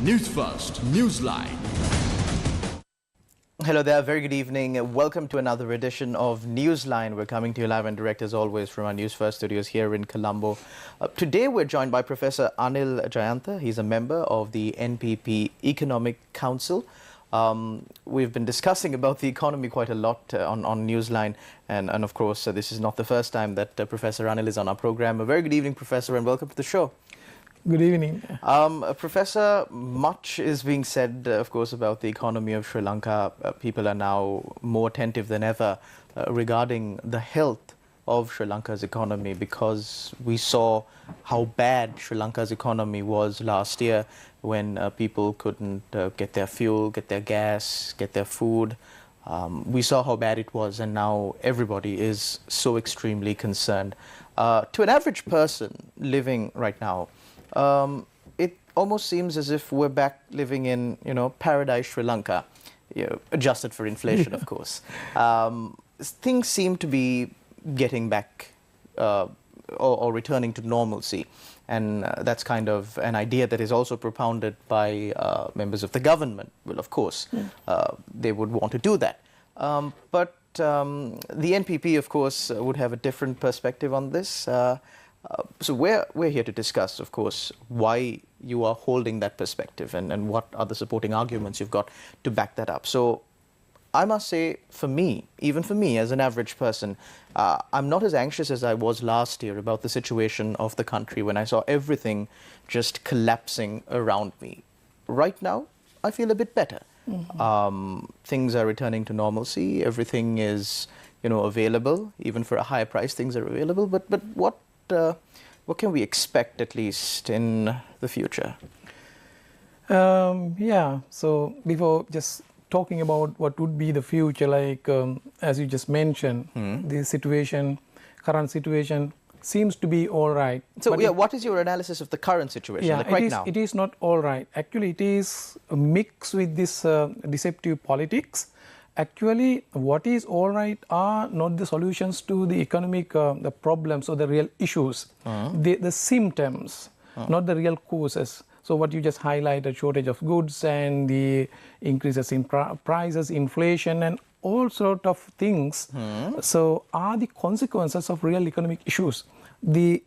News First, Newsline. Hello there, very good evening. Welcome to another edition of Newsline. We're coming to you live and direct as always from our News First studios here in Colombo. Today we're joined by Professor Anil Jayantha. He's a member of the NPP Economic Council. We've been discussing about the economy quite a lot on Newsline, and of course this is not the first time that Professor Anil is on our program. A very good evening, Professor, and welcome to the show. Good evening. Professor, much is being said, of course, about the economy of Sri Lanka. People are now more attentive than ever regarding the health of Sri Lanka's economy, because we saw how bad Sri Lanka's economy was last year when people couldn't get their fuel, get their gas, get their food. We saw how bad it was, and now everybody is so extremely concerned. To an average person living right now, it almost seems as if we're back living in, paradise Sri Lanka, adjusted for inflation, of course. Things seem to be getting back or returning to normalcy. And that's kind of an idea that is also propounded by members of the government. Well, of course, they would want to do that. But the NPP, of course, would have a different perspective on this. So we're here to discuss, of course, why you are holding that perspective and what are the supporting arguments you've got to back that up. So I must say, even for me as an average person, I'm not as anxious as I was last year about the situation of the country when I saw everything just collapsing around me. Right now, I feel a bit better. Mm-hmm. Things are returning to normalcy. Everything is, available. Even for a higher price, things are available. But what can we expect, at least, in the future? So before just talking about what would be the future, like as you just mentioned, the current situation seems to be all right. So what is your analysis of the current situation, now? It is not all right. Actually, it is a mix with this deceptive politics. Actually, what is all right are not the solutions to the economic the problems or the real issues, the symptoms, not the real causes. So what you just highlighted, shortage of goods and the increases in prices, inflation and all sort of things, so are the consequences of real economic issues. The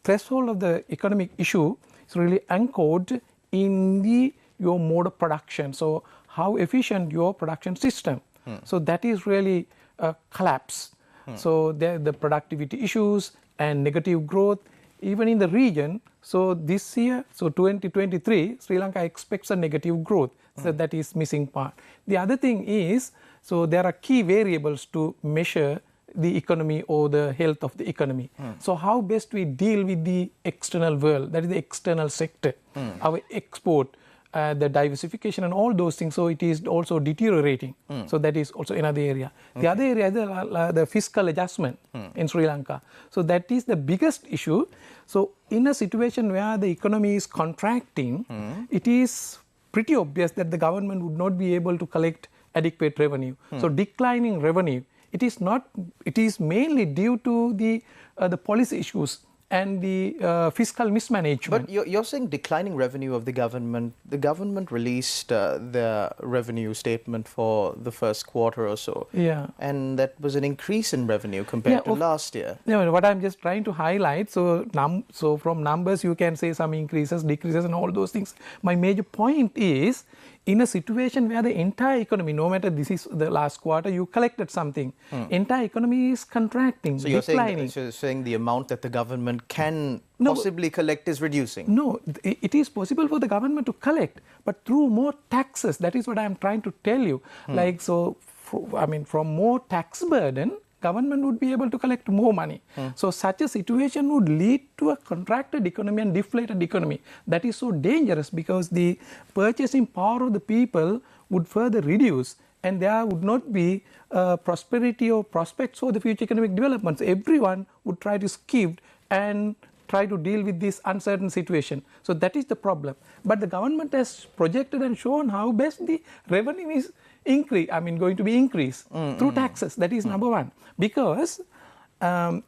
threshold of the economic issue is really anchored in your mode of production. So how efficient your production system. So that is really collapsed. So the productivity issues and negative growth, even in the region. So this year, so 2023, Sri Lanka expects a negative growth. So that is missing part. The other thing is, so there are key variables to measure the economy or the health of the economy. So how best we deal with the external world, that is the external sector, our export, the diversification and all those things, so it is also deteriorating. So that is also another area. Okay. The other area is the fiscal adjustment in Sri Lanka. So that is the biggest issue. So in a situation where the economy is contracting, it is pretty obvious that the government would not be able to collect adequate revenue. So declining revenue, it is mainly due to the policy issues and the fiscal mismanagement. But you're saying declining revenue of the government. The government released their revenue statement for the first quarter or so. Yeah. And that was an increase in revenue compared to last year. Yeah, what I'm just trying to highlight, so from numbers you can say some increases, decreases and all those things. My major point is, in a situation where the entire economy, no matter this is the last quarter, you collected something, entire economy is contracting, so declining. So you're saying the amount that the government can possibly collect is reducing? No, it is possible for the government to collect, but through more taxes. That is what I am trying to tell you. From more tax burden, government would be able to collect more money. So such a situation would lead to a contracted economy and deflated economy. That is so dangerous because the purchasing power of the people would further reduce and there would not be prosperity or prospects for the future economic developments. Everyone would try to skip and try to deal with this uncertain situation. So that is the problem. But the government has projected and shown how best the revenue is going to be increased through taxes. That is number one. Because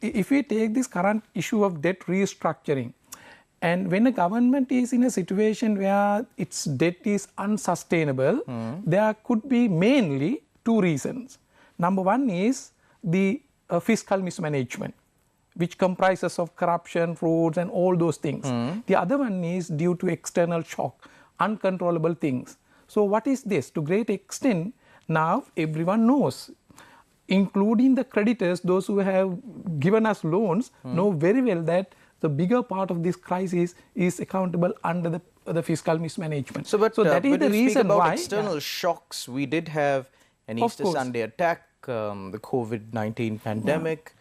if we take this current issue of debt restructuring, And when a government is in a situation where its debt is unsustainable, there could be mainly two reasons. Number one is the fiscal mismanagement, which comprises of corruption, frauds and all those things. The other one is due to external shock, uncontrollable things. So what is this? To great extent, now everyone knows, including the creditors, those who have given us loans, know very well that the bigger part of this crisis is accountable under the fiscal mismanagement. So that is the reason about why external shocks, we did have an Easter Sunday attack, the COVID-19 pandemic.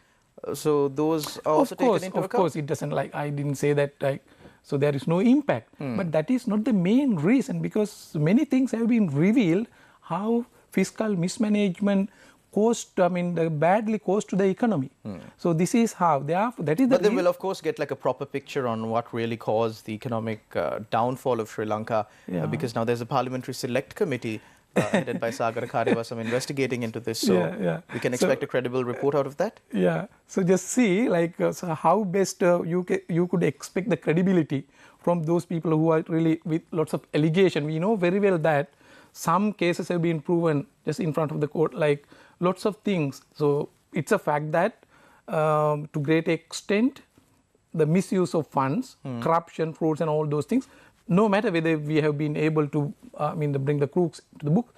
So those are also taken into account? Of course, it doesn't, like, I didn't say that, like, so there is no impact. But that is not the main reason, because many things have been revealed how fiscal mismanagement badly caused to the economy. So this is how, therefore, that is the But then we'll of course get like a proper picture on what really caused the economic downfall of Sri Lanka, because now there's a parliamentary select committee headed by Sagara Kariyavasam investigating into this. So we can expect a credible report out of that? Yeah. So just see, like, so how best you could expect the credibility from those people who are really with lots of allegation. We know very well that some cases have been proven just in front of the court, like lots of things. So it's a fact that to great extent the misuse of funds, corruption, frauds and all those things, no matter whether we have been able to bring the crooks to the book,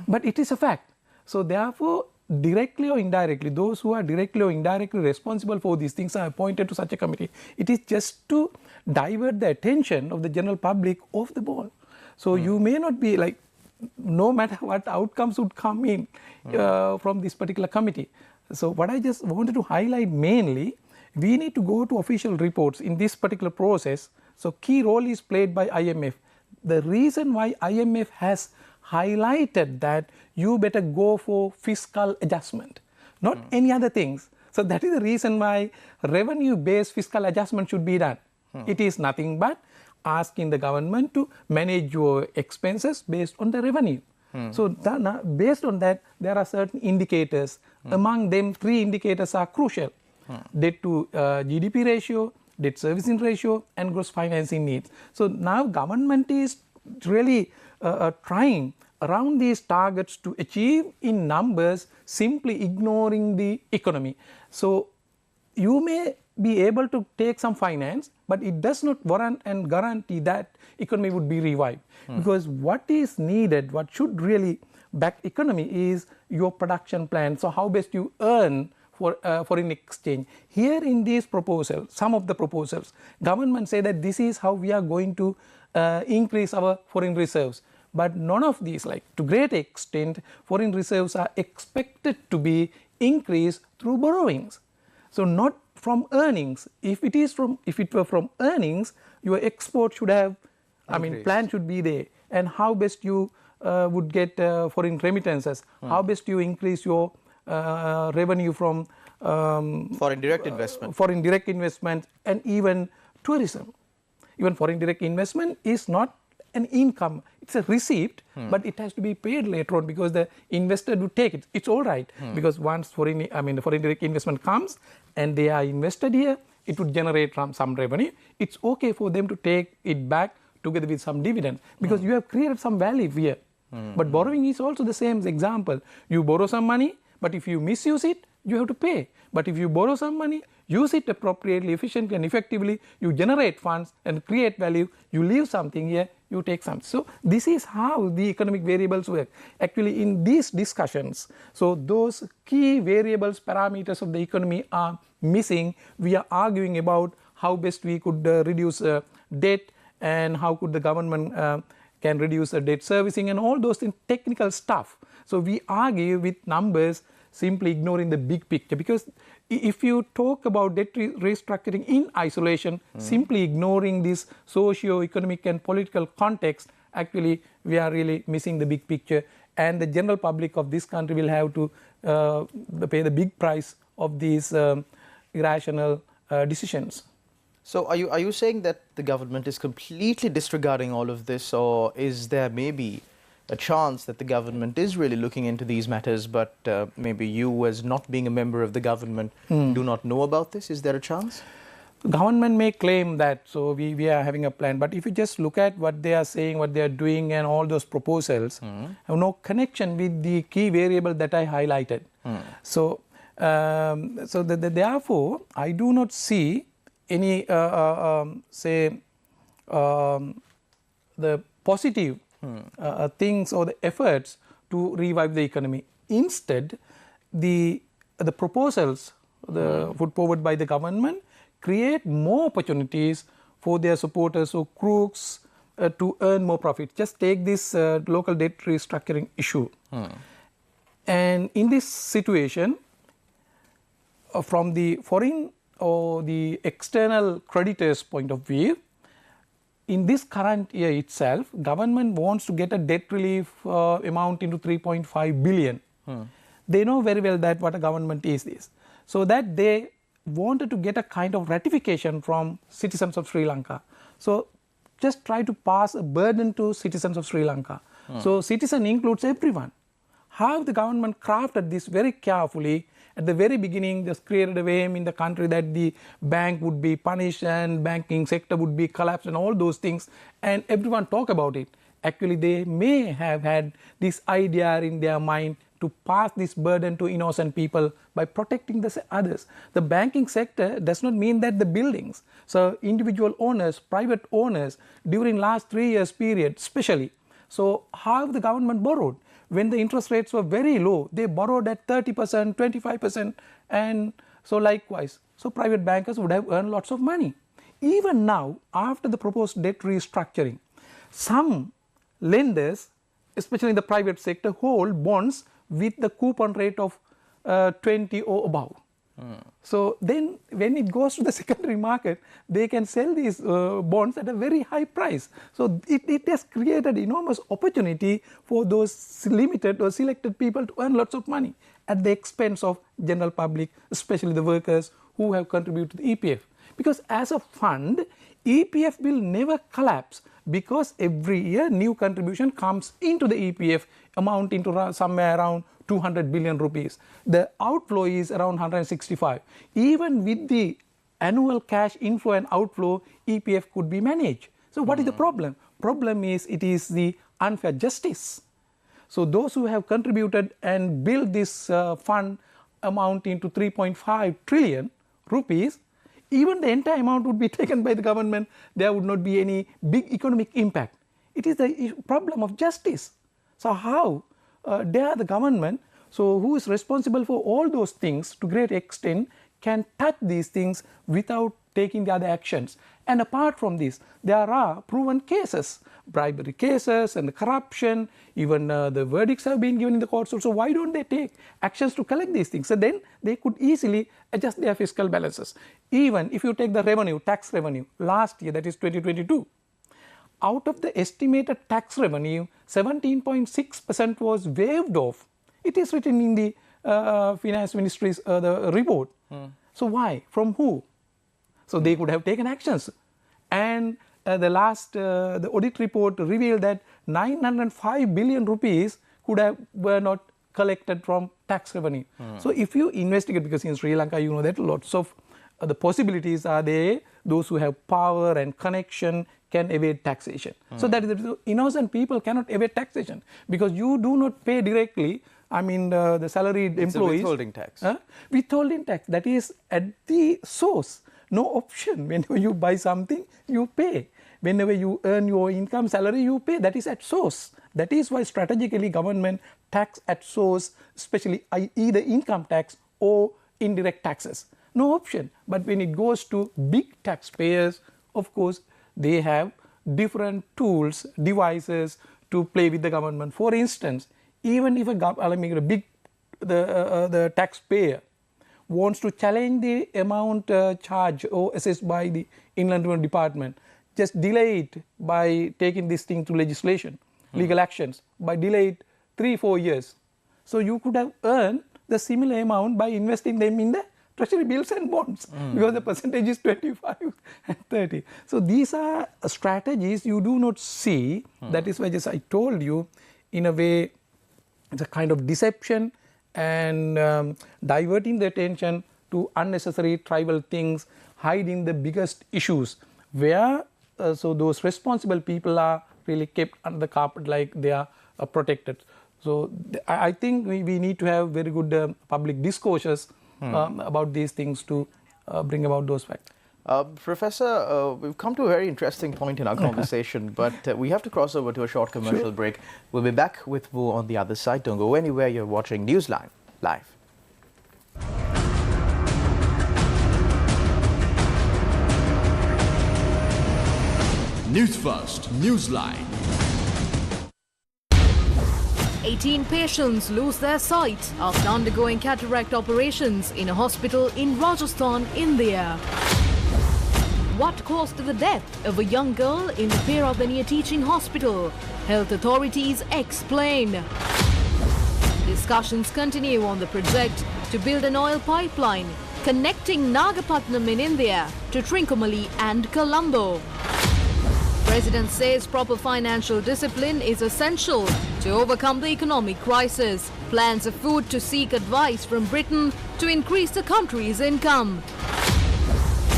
but it is a fact. So therefore, directly or indirectly, those who are directly or indirectly responsible for these things are appointed to such a committee. It is just to divert the attention of the general public off the ball. So you may not be like, no matter what outcomes would come in from this particular committee. So what I just wanted to highlight mainly, we need to go to official reports in this particular process. So key role is played by IMF. The reason why IMF has highlighted that you better go for fiscal adjustment, not any other things. So that is the reason why revenue-based fiscal adjustment should be done. It is nothing but asking the government to manage your expenses based on the revenue. So based on that, there are certain indicators. Among them, 3 indicators are crucial. Debt to GDP ratio, debt servicing ratio and gross financing needs. So now government is really trying around these targets to achieve in numbers, simply ignoring the economy. So you may be able to take some finance, but it does not warrant and guarantee that economy would be revived. Because what is needed, what should really back economy is your production plan. So how best you earn for foreign exchange. Here in these proposals, some of the proposals, government say that this is how we are going to increase our foreign reserves. But none of these, like to great extent, foreign reserves are expected to be increased through borrowings. So not from earnings. If it were from earnings, your export should have, plan should be there. And how best you would get foreign remittances, how best you increase your revenue from foreign direct investment and even tourism. Even foreign direct investment is not an income, it's a receipt, but it has to be paid later on because the investor would take it. It's all right because once the foreign direct investment comes and they are invested here, it would generate some revenue. It's okay for them to take it back together with some dividend because you have created some value here. But borrowing is also the same example. You borrow some money, but if you misuse it, you have to pay. But if you borrow some money, use it appropriately, efficiently and effectively, you generate funds and create value, you leave something here, you take something. So this is how the economic variables work. Actually in these discussions, so those key variables, parameters of the economy are missing. We are arguing about how best we could reduce debt and how could the government can reduce debt servicing and all those things, technical stuff. So we argue with numbers, simply ignoring the big picture, because if you talk about debt restructuring in isolation, simply ignoring this socio-economic and political context, actually we are really missing the big picture, and the general public of this country will have to pay the big price of these irrational decisions. So are you saying that the government is completely disregarding all of this, or is there maybe a chance that the government is really looking into these matters, but maybe you, as not being a member of the government, do not know about this? Is there a chance? Government may claim that, so we are having a plan, but if you just look at what they are saying, what they are doing, and all those proposals have no connection with the key variable that I highlighted. So, therefore, I do not see any, the positive things or the efforts to revive the economy. Instead, the proposals put forward by the government create more opportunities for their supporters or crooks to earn more profit. Just take this local debt restructuring issue. And in this situation, from the foreign or the external creditors' point of view, in this current year itself, government wants to get a debt relief amount into 3.5 billion. They know very well that what a government is this. So that they wanted to get a kind of ratification from citizens of Sri Lanka. So just try to pass a burden to citizens of Sri Lanka. So citizen includes everyone. How the government crafted this very carefully. At the very beginning, just created a aim in the country that the bank would be punished and banking sector would be collapsed and all those things, and everyone talk about it. Actually, they may have had this idea in their mind to pass this burden to innocent people by protecting the others. The banking sector does not mean that the buildings. So individual owners, private owners, during last 3 years period especially. So how the government borrowed? When the interest rates were very low, they borrowed at 30%, 25%, and so likewise. So private bankers would have earned lots of money. Even now, after the proposed debt restructuring, some lenders, especially in the private sector, hold bonds with the coupon rate of 20 or above. So then when it goes to the secondary market, they can sell these bonds at a very high price. So it has created enormous opportunity for those limited or selected people to earn lots of money at the expense of general public, especially the workers who have contributed to the EPF. Because as a fund, EPF will never collapse because every year new contribution comes into the EPF amounting to somewhere around 200 billion rupees. The outflow is around 165. Even with the annual cash inflow and outflow, EPF could be managed. So what is the problem? Problem is it is the unfair justice. So those who have contributed and built this fund amounting to 3.5 trillion rupees, even the entire amount would be taken by the government, there would not be any big economic impact. It is the problem of justice. So how dare the government, so who is responsible for all those things to great extent, can touch these things without taking the other actions? And apart from this, there are proven cases, bribery cases and the corruption, even the verdicts have been given in the courts. So why don't they take actions to collect these things? So then they could easily adjust their fiscal balances. Even if you take the revenue, tax revenue, last year, that is 2022, out of the estimated tax revenue, 17.6% was waived off. It is written in the Finance Ministry's the report. So why? From who? So they could have taken actions. And the last the audit report revealed that 905 billion rupees were not collected from tax revenue. So if you investigate, because in Sri Lanka you know that lots of the possibilities are there, those who have power and connection can evade taxation. So that is, innocent people cannot evade taxation because you do not pay directly. I mean the salaried employees. Withholding tax. Withholding tax, that is at the source. No option. Whenever you buy something, you pay. Whenever you earn your income, salary, you pay. That is at source. That is why strategically government tax at source, especially either income tax or indirect taxes. No option. But when it goes to big taxpayers, of course, they have different tools, devices to play with the government. For instance, even if the taxpayer wants to challenge the amount charged or assessed by the Inland Revenue Department, just delay it by taking this thing to legislation, legal actions, by delay it 3-4 years. So you could have earned the similar amount by investing them in the treasury bills and bonds because the percentage is 25 and 30. So these are strategies you do not see. That is why just I told you, in a way, it's a kind of deception and diverting the attention to unnecessary tribal things, hiding the biggest issues where so those responsible people are really kept under the carpet like they are protected. So I think we need to have very good public discourses about these things to bring about those facts. Professor, we've come to a very interesting point in our conversation, but we have to cross over to a short commercial break. We'll be back with more on the other side. Don't go anywhere. You're watching Newsline live. News First, Newsline. 18 patients lose their sight after undergoing cataract operations in a hospital in Rajasthan, India. What caused the death of a young girl in the Peradeniya Teaching Hospital? Health authorities explain. Discussions continue on the project to build an oil pipeline connecting Nagapattinam in India to Trincomalee and Colombo. President says proper financial discipline is essential to overcome the economic crisis. Plans afoot to seek advice from Britain to increase the country's income.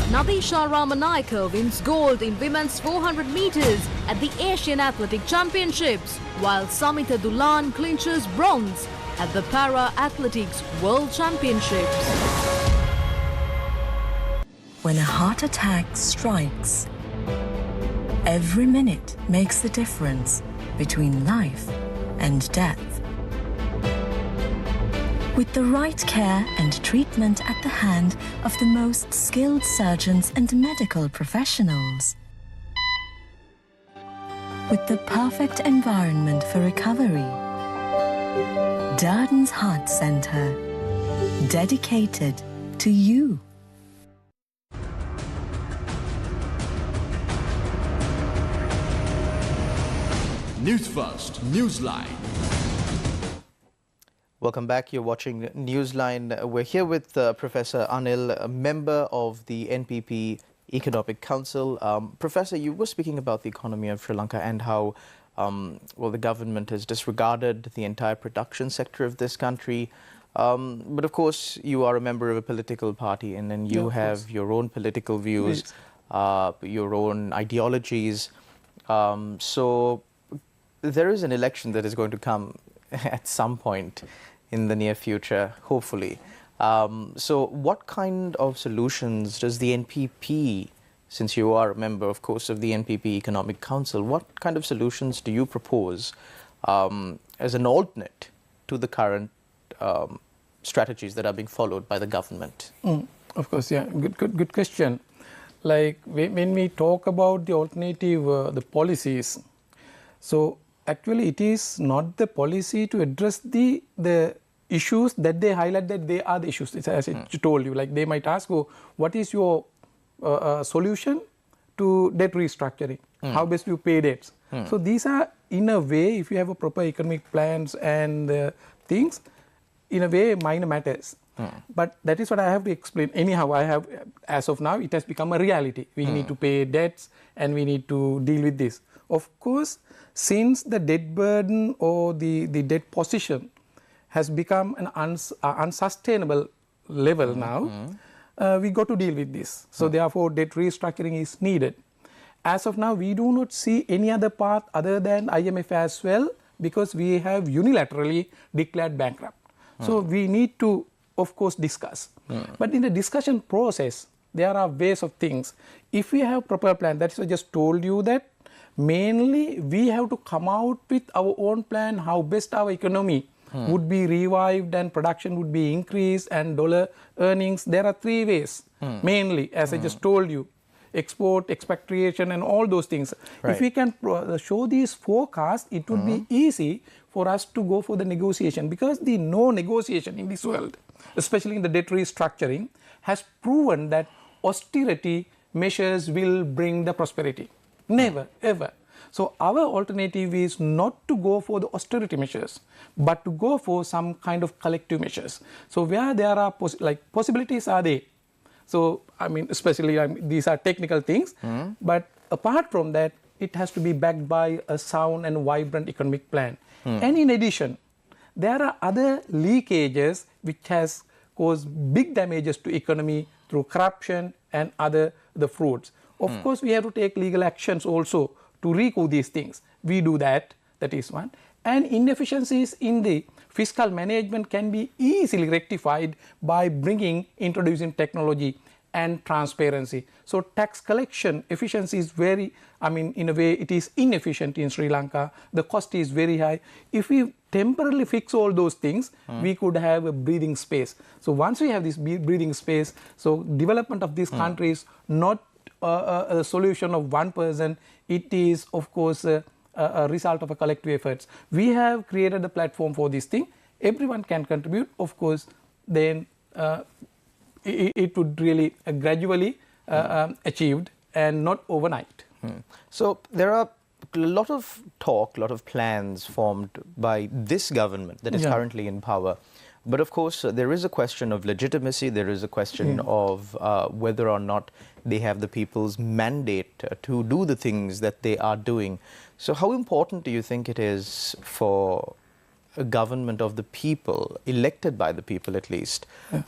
Nadisha Ramanayaka wins gold in women's 400 meters at the Asian Athletic Championships, while Samita Dulan clinches bronze at the Para Athletics World Championships. When a heart attack strikes, every minute makes the difference between life and death. With the right care and treatment at the hand of the most skilled surgeons and medical professionals. With the perfect environment for recovery. Darden's Heart Center, dedicated to you. News First, Newsline. Welcome back. You're watching Newsline. We're here with Professor Anil, a member of the NPP Economic Council. Professor, you were speaking about the economy of Sri Lanka and how well, the government has disregarded the entire production sector of this country. But of course, you are a member of a political party and then you have your own political views, your own ideologies. So there is an election that is going to come at some point in the near future, hopefully. So what kind of solutions does the NPP, since you are a member, of course, of the NPP Economic Council, what kind of solutions do you propose as an alternate to the current strategies that are being followed by the government? Of course, yeah, good question. Like when we talk about the alternative, the policies, so actually it is not the policy to address the issues that they highlight that they are the issues. It's as I told you, like they might ask, oh, what is your solution to debt restructuring? How best you pay debts? So these are, in a way, if you have a proper economic plans and things, in a way, minor matters. But that is what I have to explain. Anyhow, I have, as of now, it has become a reality. We need to pay debts and we need to deal with this. Of course, since the debt burden or the debt position has become an unsustainable level now, we got to deal with this. So therefore, debt restructuring is needed. As of now, we do not see any other path other than IMF as well, because we have unilaterally declared bankrupt. So we need to, of course, discuss. But in the discussion process, there are ways of things. If we have proper plan, that's why I just told you that mainly we have to come out with our own plan, how best our economy would be revived and production would be increased and dollar earnings. There are three ways, mainly, as I just told you, export, expatriation and all those things. Right. If we can show these forecasts, it would be easy for us to go for the negotiation, because the no negotiation in this world, especially in the debt restructuring, has proven that austerity measures will bring the prosperity. Never, ever. So our alternative is not to go for the austerity measures, but to go for some kind of collective measures. So where there are possibilities are there. So I mean, especially these are technical things, but apart from that, it has to be backed by a sound and vibrant economic plan. And in addition, there are other leakages which has caused big damages to economy, through corruption and the frauds. Of course, we have to take legal actions also to recoup these things. We do that, that is one. And inefficiencies in the fiscal management can be easily rectified by introducing technology and transparency. So tax collection efficiency is very, in a way it is inefficient in Sri Lanka. The cost is very high. If we temporarily fix all those things, we could have a breathing space. So once we have this breathing space, so development of this country is not a solution of one person. It is, of course, a result of a collective efforts. We have created a platform for this thing. Everyone can contribute. Of course, then it would really gradually achieved and not overnight. So there are a lot of talk, a lot of plans formed by this government that is currently in power. But of course, there is a question of legitimacy. There is a question of whether or not they have the people's mandate to do the things that they are doing. So how important do you think it is for a government of the people, elected by the people at least,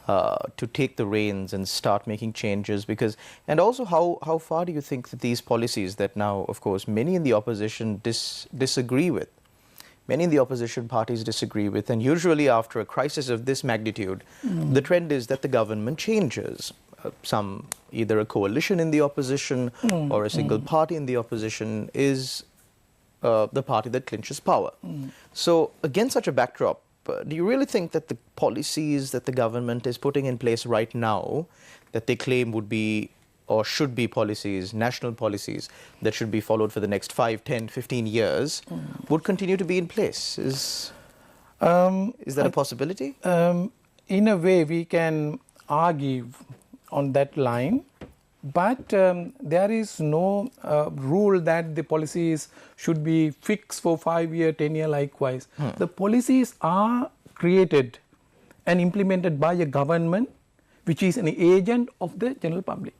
to take the reins and start making changes? Because, and also how far do you think that these policies that now, of course, many in the opposition disagree with, many in the opposition parties disagree with, and usually after a crisis of this magnitude, the trend is that the government changes. Some, either a coalition in the opposition or a single party in the opposition is the party that clinches power. So against such a backdrop, do you really think that the policies that the government is putting in place right now, that they claim would be or should be policies, national policies, that should be followed for the next 5, 10, 15 years, would continue to be in place? Is that a possibility? In a way, we can argue on that line, but there is no rule that the policies should be fixed for 5-year, 10-year likewise. The policies are created and implemented by a government which is an agent of the general public.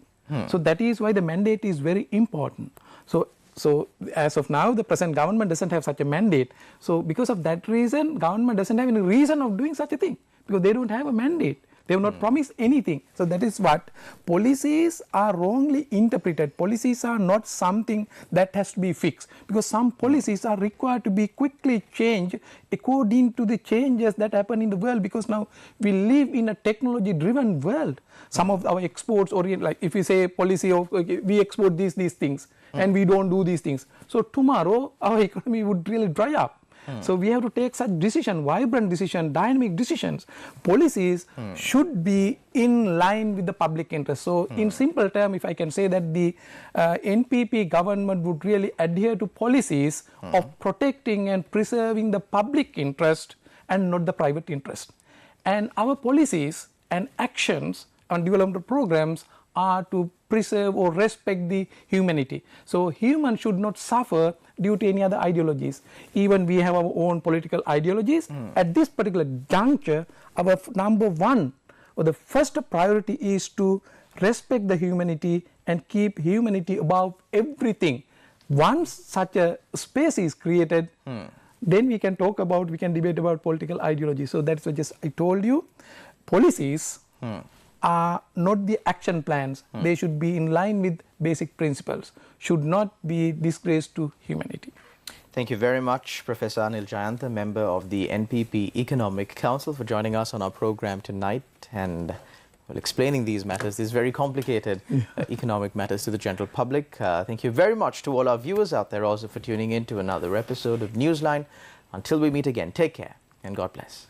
So that is why the mandate is very important. So as of now, the present government doesn't have such a mandate. So because of that reason, government doesn't have any reason of doing such a thing, because they don't have a mandate. They have not promised anything. So that is what policies are wrongly interpreted. Policies are not something that has to be fixed, because some policies are required to be quickly changed according to the changes that happen in the world, because now we live in a technology driven world. Some of our exports orient, like if we say policy of we export these things and we don't do these things, so tomorrow our economy would really dry up. So we have to take such decision, vibrant decision, dynamic decisions. Policies should be in line with the public interest. So in simple terms, if I can say that the NPP government would really adhere to policies of protecting and preserving the public interest and not the private interest. And our policies and actions and development programs are to preserve or respect the humanity. So humans should not suffer due to any other ideologies. Even we have our own political ideologies. At this particular juncture, our number one or the first priority is to respect the humanity and keep humanity above everything. Once such a space is created, then we can talk about, we can debate about political ideology. So that's what just I told you. Policies are not the action plans. They should be in line with basic principles, should not be disgrace to humanity. Thank you very much, Professor Anil Jayantha, member of the NPP Economic Council, for joining us on our program tonight and explaining these matters, these very complicated economic matters to the general public. Thank you very much to all our viewers out there also for tuning in to another episode of Newsline. Until we meet again, take care and God bless.